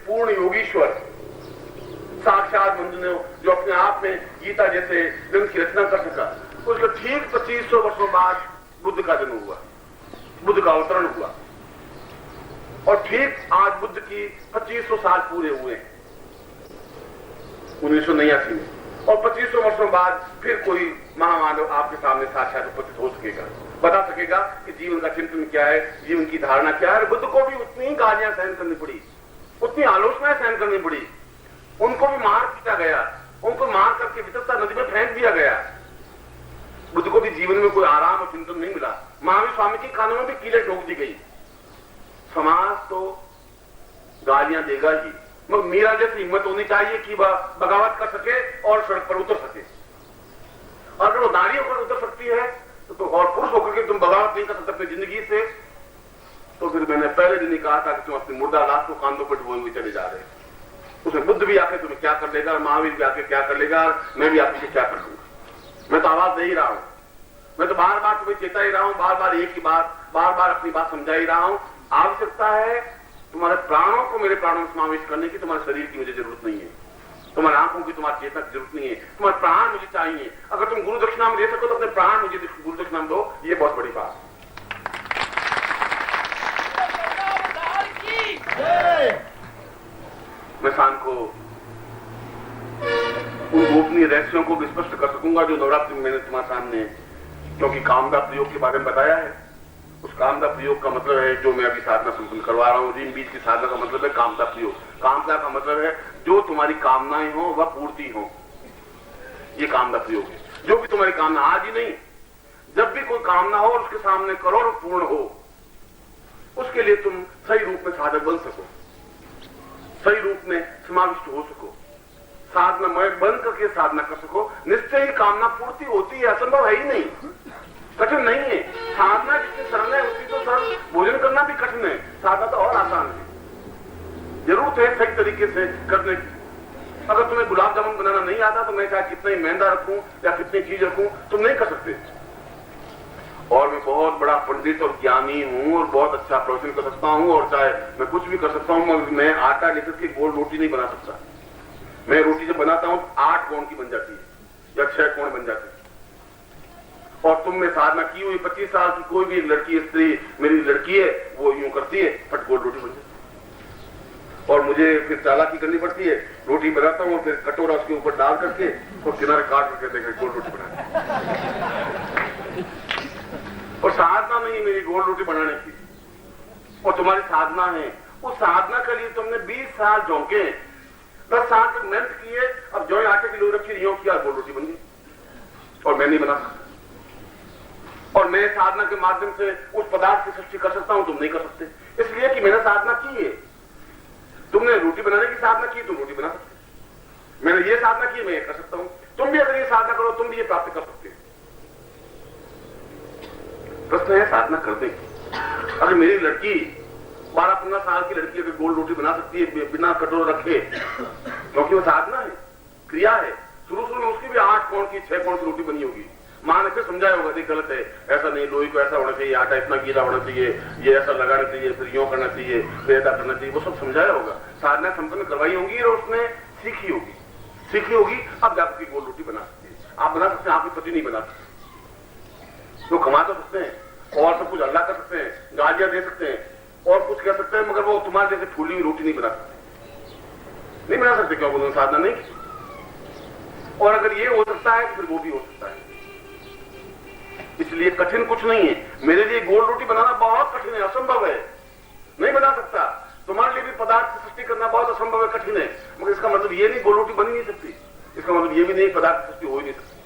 पूर्ण योगीश्वर साक्षात मंजू जो अपने आप में गीता जैसे ग्रंथ की रचना कर सका, उसका ठीक 2500 वर्षों बाद बुद्ध का जन्म हुआ, बुद्ध का अवतरण हुआ। और ठीक आज बुद्ध की 2500 साल पूरे हुए हैं 1989 में। और 2500 वर्षों बाद फिर कोई महामानव आपके सामने साक्षात उपस्थित हो सकेगा, बता सकेगा कि जीवन का चिंतन क्या है, जीवन की धारणा क्या है। बुद्ध को भी उतनी ही गालियां सहन करनी पड़ी, उतनी आलोचनाएं सहन करनी पड़ी, उनको भी मार पीटा गया, उनको मार करके वितरता नदी में फेंक दिया गया। बुद्ध को भी जीवन में कोई आराम और चिंतन नहीं मिला। महावीर स्वामी के कानों में भी कीलें ठोक दी गई। समाज तो गालियां देगा ही, मगर मीरा जैसी हिम्मत होनी चाहिए कि वह बगावत कर सके और सड़क पर उतर सके। और अगर वो नारी होकर उतर सकती है तो और पुरुष होकर के तुम बगावत नहीं कर सकते अपनी जिंदगी से, तो फिर मैंने पहले दिन ही कहा था कि तुम अपनी मुर्दा लाश को कांधों पर ढोए हुए चले जा रहे हैं। उसमें बुद्ध भी आके तुम्हें क्या कर लेगा, महावीर भी आके क्या कर लेगा, मैं भी आके क्या कर लूंगा। मैं तो आवाज दे ही रहा हूं, मैं तो बार बार तुम्हें चेता ही रहा हूं, बार बार एक ही बात, बार बार अपनी बात समझा ही रहा हूं। आवश्यकता है तुम्हारे प्राणों को मेरे प्राणों में समावेश करने की। तुम्हारे शरीर की मुझे जरूरत नहीं है, तुम्हारी आंखों की, तुम्हारी चेतना की जरूरत नहीं है, तुम्हारे प्राण मुझे चाहिए। अगर तुम गुरु दक्षिणा में दे सको तो अपने प्राण मुझे गुरु दक्षिणा में दो, ये बहुत बड़ी बात। मैं शाम को उन गोपनीय रहस्यों को भी स्पष्ट कर सकूंगा जो नवरात्रि में मैंने तुम्हारे सामने, क्योंकि कामदा प्रयोग के बारे में बताया है। उस कामदा प्रयोग का मतलब है जो मैं अभी साधना संपन्न करवा रहा हूं, रीम बीज की साधना का मतलब है कामदा प्रयोग। कामदा का मतलब है जो तुम्हारी कामनाएं हो वह पूर्ति हो, ये कामदा प्रयोग है। जो भी तुम्हारी कामना, आज ही नहीं, जब भी कोई कामना हो उसके सामने करो और पूर्ण हो, उसके लिए तुम सही रूप में साधक बन सको, सही रूप में समाविष्ट हो सको, साधना में बन करके साधना कर सको। निश्चय ही कामना पूर्ति होती है, असंभव है ही नहीं, कठिन नहीं है। साधना जितनी सरल है उतनी तो सरल भोजन करना भी कठिन है, साधना तो और आसान है। जरूरत है सही तरीके से करने की। अगर तुम्हें गुलाब जामुन बनाना नहीं आता तो मैं चाहे कितना ही मैदा रखूं या कितनी चीज रखूं, तुम नहीं कर सकते। और मैं बहुत बड़ा पंडित और ज्ञानी हूं और बहुत अच्छा प्रवचन कर सकता हूं और चाहे मैं कुछ भी कर सकता हूं, मगर मैं आटा लेकर के गोल रोटी नहीं बना सकता। मैं रोटी जब बनाता हूं 8 कोण की बन जाती है या 6 कोण बन जाती है। और तुम में साधना की हुई 25 साल की कोई भी एक लड़की, स्त्री, मेरी लड़की है, वो यूं करती है, फट गोल रोटी बन जाती है। और मुझे फिर चालाकी करनी पड़ती है, रोटी बनाता हूं और फिर कटोरा उसके ऊपर डाल करके और किनारे काट करके देखा गोल रोटी बना। और साधना नहीं मेरी गोल रोटी बनाने की, और तुम्हारी साधना है। उस साधना के लिए तुमने 20 साल झोंके, 10 साल तक मेहनत किए, अब जो आटे की लोई रखी यूं किया, गोल रोटी बन गई। और मैं नहीं बना सकता, और मैं साधना के माध्यम से उस पदार्थ की सृष्टि कर सकता हूं, तुम नहीं कर सकते, इसलिए कि मैंने साधना की है। तुमने रोटी बनाने की साधना की, तुम रोटी बना सकते। मैंने ये साधना की, मैं ये कर सकता हूं। तुम भी अगर ये साधना करो, तुम भी ये प्राप्त कर सकते हो। प्रश्न है साधना कर दे। अगर मेरी लड़की 12-15 साल की लड़की अगर गोल रोटी बना सकती है बिना कटोरा रखे, क्योंकि वो साधना है, क्रिया है। शुरू में उसकी भी 8 कोण की 6 कोण की रोटी बनी होगी। मां ने फिर समझाया होगा नहीं गलत है, ऐसा नहीं, लोई को ऐसा होना चाहिए, आटा इतना गीला होना चाहिए, ये ऐसा लगाना चाहिए, फिर यूं करना चाहिए, फिर ऐसा करना चाहिए, वो सब समझाया होगा। साधना संपन्न करवाई होगी और उसने सीखी होगी, अब जाकर गोल रोटी बना सकती है। आप बना सकते हैं, आपके पति नहीं बना सकते। वो कमा तो सकते हैं और सब कुछ अल्लाह कर सकते हैं, गालियां दे सकते हैं और कुछ कह सकते हैं, मगर वो तुम्हारे जैसे फूली हुई रोटी नहीं बना सकते, नहीं बना सकते, क्योंकि उन्होंने साधना नहीं की। और अगर ये हो सकता है तो फिर वो भी हो सकता है। इसलिए कठिन कुछ नहीं है। मेरे लिए गोल रोटी बनाना बहुत कठिन है, असंभव है, नहीं बना सकता। तुम्हारे लिए भी पदार्थ की सृष्टि करना बहुत असंभव है, कठिन है, मगर इसका मतलब ये नहीं गोल रोटी बन ही नहीं सकती। इसका मतलब ये भी नहीं पदार्थ की सृष्टि हो ही नहीं सकती,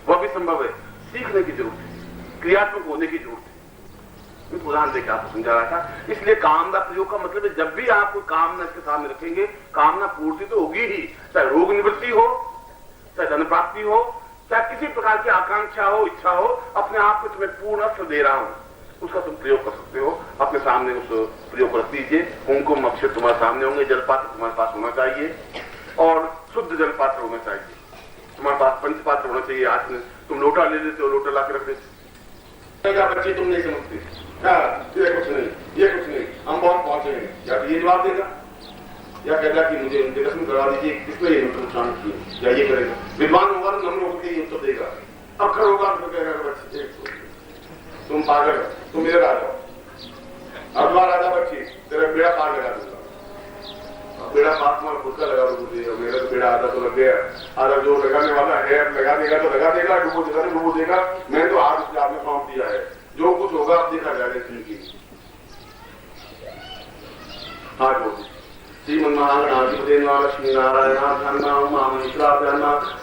वह भी संभव है। सीखने की जरूरत है, क्रियात्मक होने की जरूरत है। उदाहरण देकर आपको समझा रहा था। इसलिए कामना प्रयोग का मतलब है जब भी आप कोई कामना इसके सामने रखेंगे, कामना पूर्ति तो होगी ही, चाहे रोग निवृत्ति हो, चाहे धन प्राप्ति हो, चाहे किसी प्रकार की आकांक्षा हो, इच्छा हो, अपने आप को तुम्हें पूर्ण अस्त्र दे रहा हूं, उसका तुम प्रयोग कर सकते हो। अपने सामने उस प्रयोग को रख दीजिए। कुमकुम अक्षर तुम्हारे सामने होंगे, जलपात्र तुम्हारे पास होना चाहिए और शुद्ध जलपात्र होना चाहिए। तुम्हारे पास पंचपात्र होना चाहिए। आज में तुम लोटा ले लेते हो, लोटा लाके रख देते, बच्चे तुम नहीं समझते, ये कुछ नहीं, हम बहुत पहुंचे हैं, या ये जवाब देगा, या कह रहा कि मुझे उनके दर्शन करवा दीजिए, किसने ये मतलब उच्चारण किए, या ये करेगा। विद्वान होगा तो नम्र होकर ये उत्तर देगा। अक्षर होगा तो कहेगा बच्चे तुम पागल, तुम इधर आ जाओ, अथवा राजा बच्ची तेरा बेड़ा पार लगा दूंगा। बेड़ा पार तुम्हारा खुद का लगा दूंगा, मेरा तो बेड़ा आधा तो लग गया, आधा जो लगाने वाला है लगा देगा तो लगा देगा, डूबो देगा तो डूबो देगा। मैं तो आज उसके आपने सौंप दिया है, जो कुछ होगा आप देखा जाएगा। हाँ बोलिए। श्रीमन्महागणाधिपते लक्ष्मीनारायणाभ्यान्मा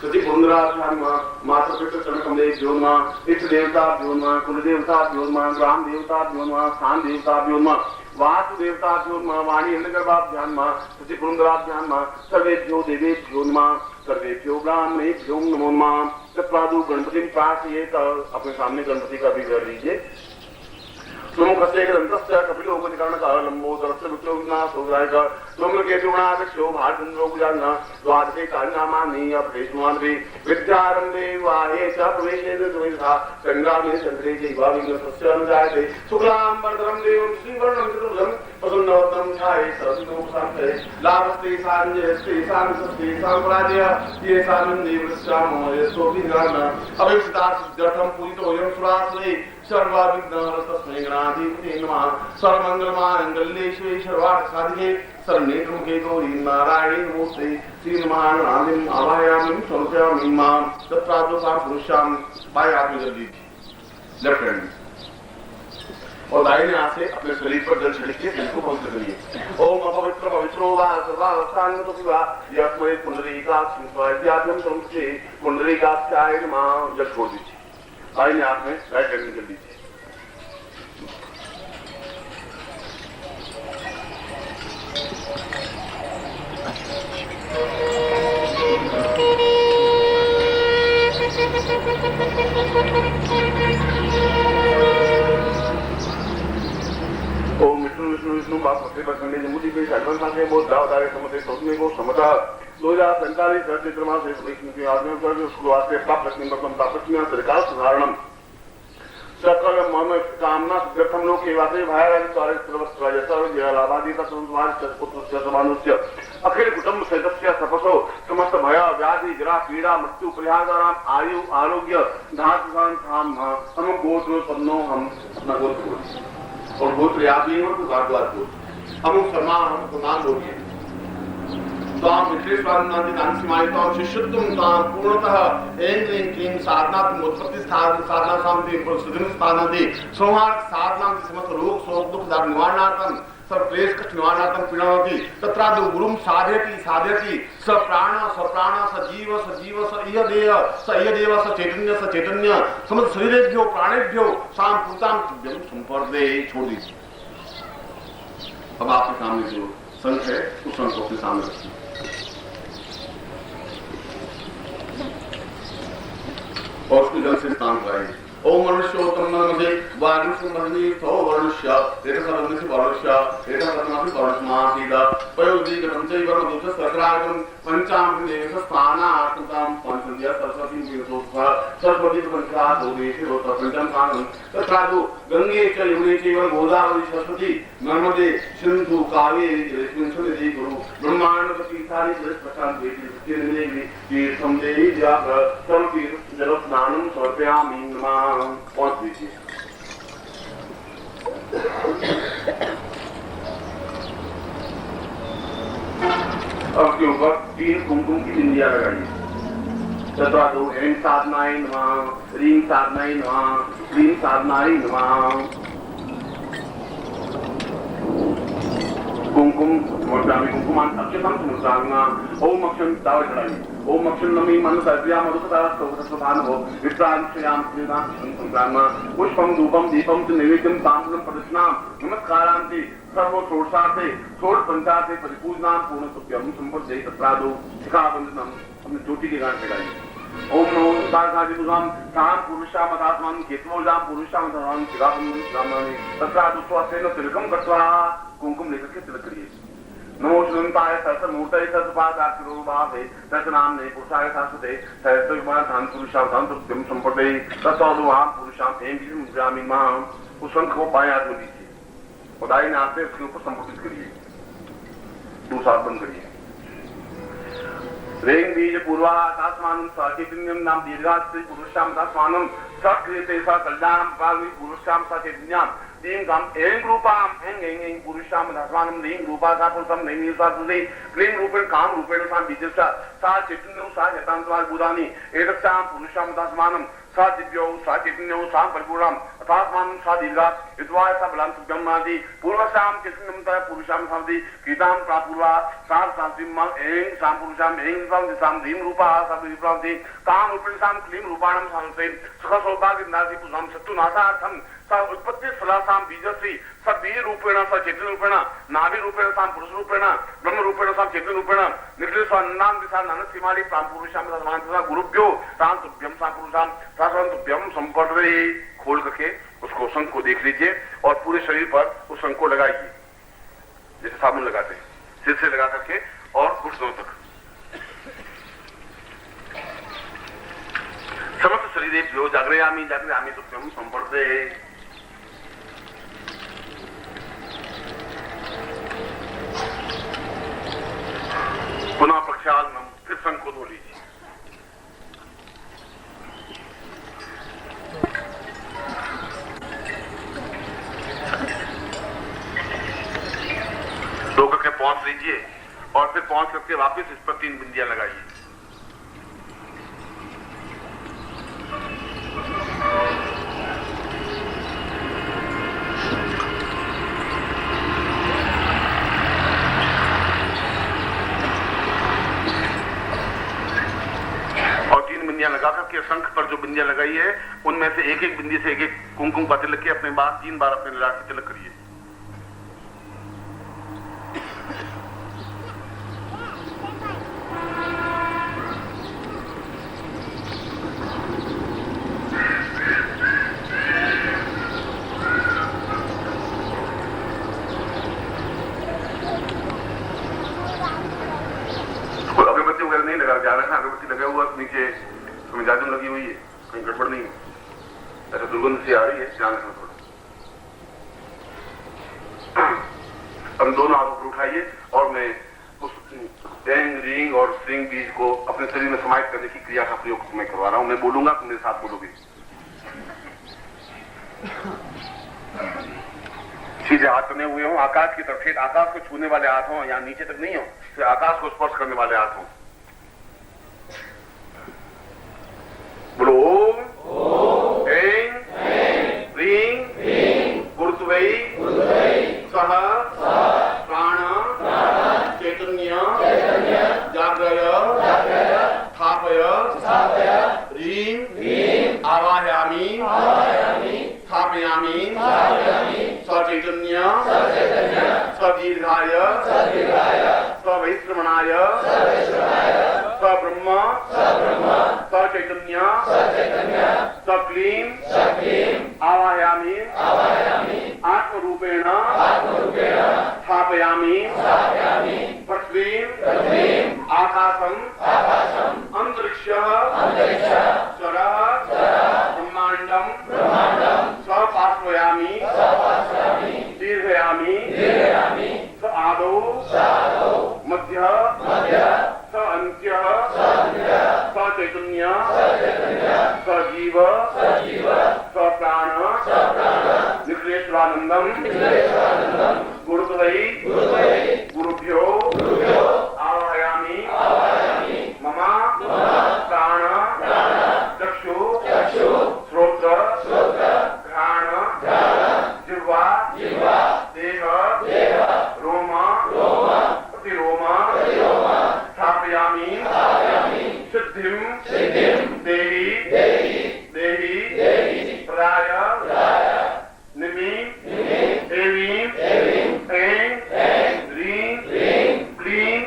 सतिपुंद्राभ्यान्मा मातृपितृकमलेभ्योन्मा इष्टदेवताभ्योन्मा कुलदेवताभ्योन्मा ग्रामदेवताभ्योन्मा स्थानदेवताभ्योन्मा वासुदेवताभ्योन्मा वाणीन्द्रगर्भाभ्यान्मा सतिपुंद्राभ्यान्मा सर्वेभ्यो देवेभ्योन्मा सर्वेभ्यो ब्राह्मणेभ्यो नमो नमः। तत्प्रादु गणपति प्रार्थयेत। अपने सामने गणपति का भी कर लीजिए। सोमकस्य ग्रंथस्य कपिलोपनिकरणकः लंबोदरस्य विप्लवनाथोग्रायकः सोमकेतुगणाध्यक्षो भारतचन्द्रोपजानः द्वादशे कार्यनामानि अपरेष्मान्वे विद्यारम्भे वाहे च प्रवेशे सुमेधा संग्रामे चन्द्रे चैवाविघ्नस्य अनुजायते शुक्लाम्बरधरं देवं श्रीवर्णं चतुर्भुजं प्रसन्नवदनं ध्यायेत् सरस्वतीमुपशान्तये लाभस्ते साञ्जयस्ते सामितस्ते साम्राज्यः येषामिन्द्रियवृष्टामो यशोभिर्गानः अभीप्सितार्थं पूजितोऽयं सुरासुरे सर्वाविघ्नहरस्तस्मै गणाधिपते नमः। सर्वमङ्गलमाङ्गल्ये शिवे सर्वार्थसाधिके शरण्ये गौरी नारायणी नमोस्ते। श्रीमहागणाधिपतिम् आवाहयामि समर्पयामि मां तत्प्रादुर्भाव पुरुषां। बाएं हाथ में जल दीजिए, लेफ्ट हैंड में, और दाहिने हाथ से अपने शरीर पर जल छिड़किए, दिल को पवित्र करिए। ओम अपवित्र पवित्रो वा सर्वावस्थान्गतो विवा यस्मै पुंडरीकाक्षं संस्थे पुंडरीकाक्षाय नमः। जल छोड़ दीजिए, दाहिने हाथ में राइट हैंड में जल दीजिए। ओम विष्णु विष्णु विष्णु बाप भक्ति प्रसन्न जमुदी पे शरण साथे बोध दावदारे समते सोचने को समता 2045 चैत्र मास विष्णु के आगमन पर शुरुआत से प्राप्त लक्ष्मी बकम तापस्मी सरकार सुधारणम सकल मम कामना सिद्धर्थम लोक वासे भायराज द्वारे सर्वस्व सर्व लाभादी तत्वार पुत्र समानुष्य अखिल कुटुंब सदस्य तपसो समस्त भय व्याधि जरा पीड़ा मृत्यु परिहाराम आयु आरोग्य धाम हम गोत्र पन्नो हम अपना गोत्र और गोत्र याद नहीं हो तो द्वार गोत्र अमुक शर्मा हम प्रमाण होगी ताम विशेषवादी दानसीमायिता शिष्यत्वं ताम पूर्णतः ऐं क्लीं क्लीं साधना उत्पत्ति साधना शांति सुदिन स्थानादि संहार साधना समस्त रोग शोक दुख निवारणार्थं सब क्लेश कष्ट निवारणार्थं पीड़ावती तत्रादु गुरुं साधयति साधयति स प्राण स जीव स इह देव स चैतन्य समस्त शरीरेभ्यो प्राणेभ्यो साम पूतां तुभ्यं संपर्दे। छोड़ दीजिए। अब आपके सामने जो संघ है उस संघ को अपने सामने रखिए। और उसको जल से स्नान कराइए। ओम मनुष्योत्तम नमस्ते वायुष्मर्णी थो वर्णस्य रेतसरन्नसि वर्णस्य रेतसरन्नसि वर्णस्मासीदा पयोदीगतं चैवं दूतः सकरागं पंचामृतेन स्थानार्थं पंचन्द्या सरस्वती विदोषः सरस्वती पंचा दोदेशे रोत पंचम कानं तत्रादु गंगे च यमुने चैव गोदावरी सरस्वती नर्मदे सिंधु कावेरी जलेस्मिन् सन्निधि गुरु ब्रह्माण्डपति तीर्थानि प्रशांत वेदी तीर्थं देहि जाग सर्वतीर्थ जलस्नानं समर्पयामि नमः। पहुंच दीजिए। अब के ऊपर 3 कुमकुम की बिंदियां लगाइए। तत्रादु ऐं साधनाय नमः, ह्रीं साधनाय नमः, क्लीं साधनाय नमः। कुमकुम समर्पयामि कुमकुमान् अक्षतं समर्पयामि। ओम अक्षं दाव चढ़ाइए। ओम अक्षं नमी मन सर्व्या मधुकता स्तोत्रस्वभानो विप्रांशयाम श्रीनाम संक्रामः। पुष्पं धूपं दीपं च नैवेद्यं ताम्बूलं प्रदक्षिणां नमस्कारान्ति सर्व षोडशार्थे षोडश पंचार्थे परिपूजनां पूर्णतुभ्यं संपद्ये। तत्रादु शिखाबन्धनं अपने चोटी के गांठ लगाइए। ओम नमो तारकादिभुजां तां पुरुषामदात्मानं केतवोजां पुरुषामदात्मानं शिखाबन्धनं तत्रादु स्वस्तेन तिलकं कृत्वा कुमकुम लेकर के तिलक करिए। नमो श्रीमन्ताय सहस्रमूर्तये सहस्रपादार्चिरोभावे सहस्रनाम्ने पुरुषाय शाश्वते सहस्रविमाधान पुरुषावधान तुभ्यं संपद्ये। तत्साधुवां पुरुषां ऐं क्लीं मुद्रामि मां। उस शंख को बाएं हाथ में दीजिए और दाहिने हाथ से उसके ऊपर संपुटित करिए। दूसरा बंद करिए। रेंग बीज पूर्वा तास्मानं सचैतन्यम नाम दीर्घास्त्री पुरुषाम तास्मानं सक्रियते स कल्याणम पालि पुरुषाम सचैतन्यम दीं गम एंग रूपाम एंग एंग एंग पुरुषाम तास्मानं दीं रूपा सा पुरुषम नहीं सा तुझे क्लीं रूपेण काम रूपेण सा बीजसा सा चैतन्यम सा यतांतवार बुधानि एतस्याम पुरुषाम तास्मानं सा दिव्यो सा चैतन्यो सा परिपूर्णम तास्मानं सा दीर्घा विद्वाय सा बलां ब्रह्मादि पूर्वशाम चैतन्यम ता पुरुषाम सावदि कीतां प्रापुर्वा सा सासिम एंग सा पुरुषाम एंग साम दीं रूपा सा विप्रांति काम रूपेण सा क्लीं रूपाणम सांसे सुख सौभाग्य नादि पुजाम सत्तु नासार्थम सा उत्पत्ति फलासाम बीजश्री सभी रूपेण सा चैतन्य रूपेण नाभि रूपेण सा पुरुष रूपेण ब्रह्म रूपेण सा चैतन्य रूपेण निखिल स्वान्नाम दिशा नान सीमाली प्राण पुरुषाम सा गुरुभ्यो तां तुभ्यम सा पुरुषाम सा तुभ्यम संपर्दे खोल करके उसको शंख को देख लीजिए और पूरे शरीर पर उस शंख को लगाइए जैसे साबुन लगाते हैं, सिर से लगा करके और घुटनों तक समस्त शरीरेभ्यो जागृयामि जागृयामि तुभ्यम संपर्दे। पुनः प्रक्षालनम, फिर शंख को धो लीजिए। धो करके पहुंच लीजिए और फिर पहुंच करके वापस इस पर 3 बिंदियां लगाइए। लगा करके शंख पर जो बिंदियां लगाई है उनमें से एक एक बिंदी से एक एक कुमकुम का तिलक के अपने बार 3 बार अपने ललाट पे तिलक करिए। अगरबत्ती वगैरह नहीं लगा, जा रहा है अगरबत्ती लगा हुआ नीचे तुम्हें जादू लगी हुई है, कहीं गड़बड़ नहीं है, ऐसा दुर्गंध सी आ रही है, ध्यान रखना थोड़ा। हम दोनों हाथों पर उठाइए और मैं उस एंग रिंग और श्रिंग बीज को अपने शरीर में समाहित करने की क्रिया का प्रयोग मैं करवा रहा हूं। मैं बोलूंगा तो मेरे साथ बोलोगे। सीधे हाथ बने हुए हो, आकाश की तरफ, आकाश को छूने वाले हाथ हो, यहाँ नीचे तक नहीं हो, फिर आकाश को स्पर्श करने वाले हाथ हो। बोलो ओम ऐं ह्रीं गुरुत्वै सह प्राण चैतन्य जागृय स्थापय ह्रीं आवाहयामि स्थापयामि सचैतन्य सदीर्घाय सवैश्रवणाय सब्रह्म सचैतन्य सक्लीं आवाहयामि आत्मरूपेण स्थापयामि पृथ्वीं आकाशं अंतरिक्षः स्वरः ब्रह्माण्डं सपार्श्वयामि दीर्घयामि स आदौ मध्य स अन्त्यः स चैतन्य स जीव स प्राण निखिलेश्वरानंदम गुरुद्वै गुरुभ्यो आवाहयामि मम प्राण चक्षु श्रोत्र घ्राण जिह्वा देह रोम प्रतिरोम स्थापयामि सिद्धिं देहि प्राय निमि एवीं ऐं ह्रीं क्लीं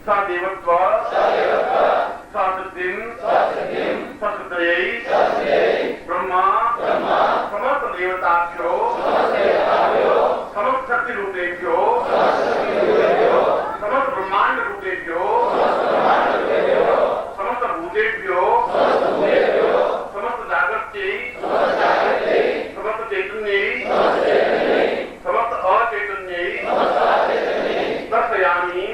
सदेवत्व ससिद्धिं ससिद्धयै ब्रह्मा समस्त देवताभ्यो समस्त शक्ति रूपेभ्यो समस्त ब्रह्मांड रूपेभ्यो समस्त भूतेभ्यो समस्त जागृत्यै समस्त चैतन्यै समस्त अचैतन्यै दर्शयामि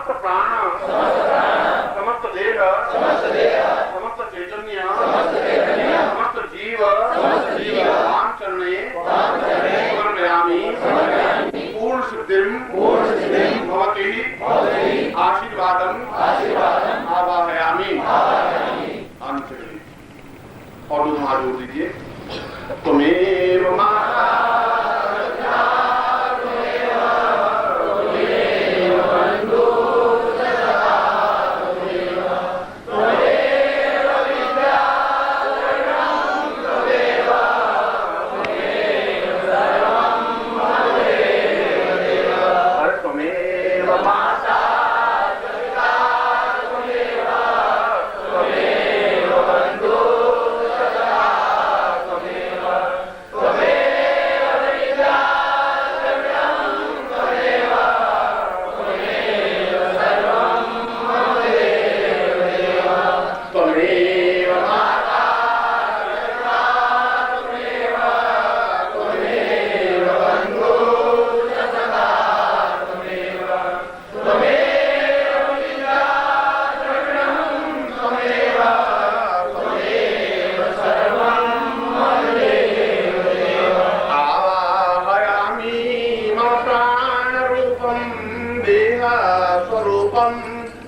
समस्त प्राण समस्त देह समस्त चैतन्य समस्त जीव मां चरणे समर्पयामि पूर्ण सिद्धिं भवति आशीर्वादं आवाहयामि। और दोनों हाथ जोड़ दीजिए। त्वमेव माता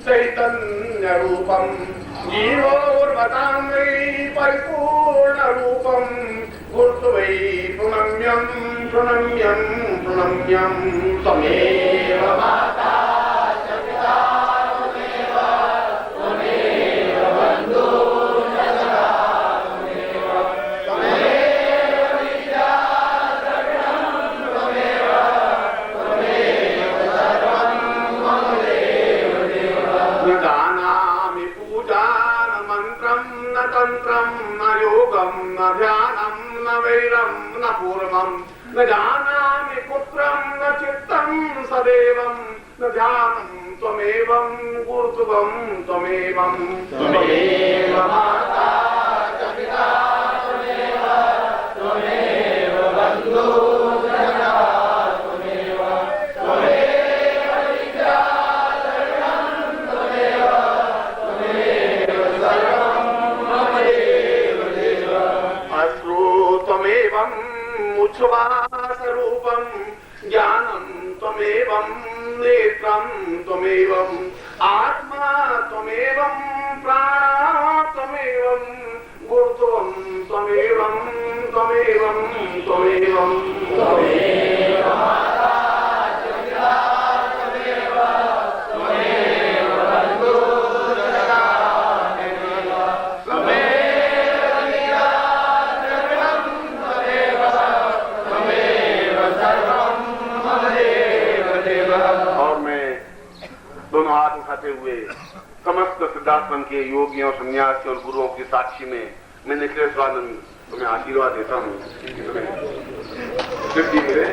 चैतन्य रूपम जीवोर्वतां वै परिपूर्ण रूपम गुरुत्व वै प्रणम्यं प्रणम्यं प्रणम्यं त्वमेव माता च पिता त्वमेव बन्धु च सखा त्वमेव विद्या द्रविणं त्वमेव सर्वं मम न जानामि पूजान मन्त्रं न तन्त्रं न योगं न ध्यानं न वैरं न पूर्वं न जानामि पुत्रं न चित्तं सदैवं न ध्यानं त्वमेवं गुरुत्वं त्वमेवं त्वमेव माता च पिता त्वमेव बन्धु च सखा त्वमेव विद्या त्वमेवं उच्छ्वासरूपं ज्ञानं त्वमेवं नेत्रं त्वमेवं आत्मा त्वमेवं प्राणः त्वमेवं गुरुत्वं त्वमेवं त्वमेवं त्वमेवं त्वमेव माता च पिता त्वमेव बन्धु च सखा और मैं दोनों हाथ उठाते हुए समस्त सिद्धाश्रम के योगियों सन्यासी और गुरुओं की साक्षी में मैं निखिलेश्वरानंद तुम्हें आशीर्वाद देता हूँ कि तुम्हें सिद्धि मिले।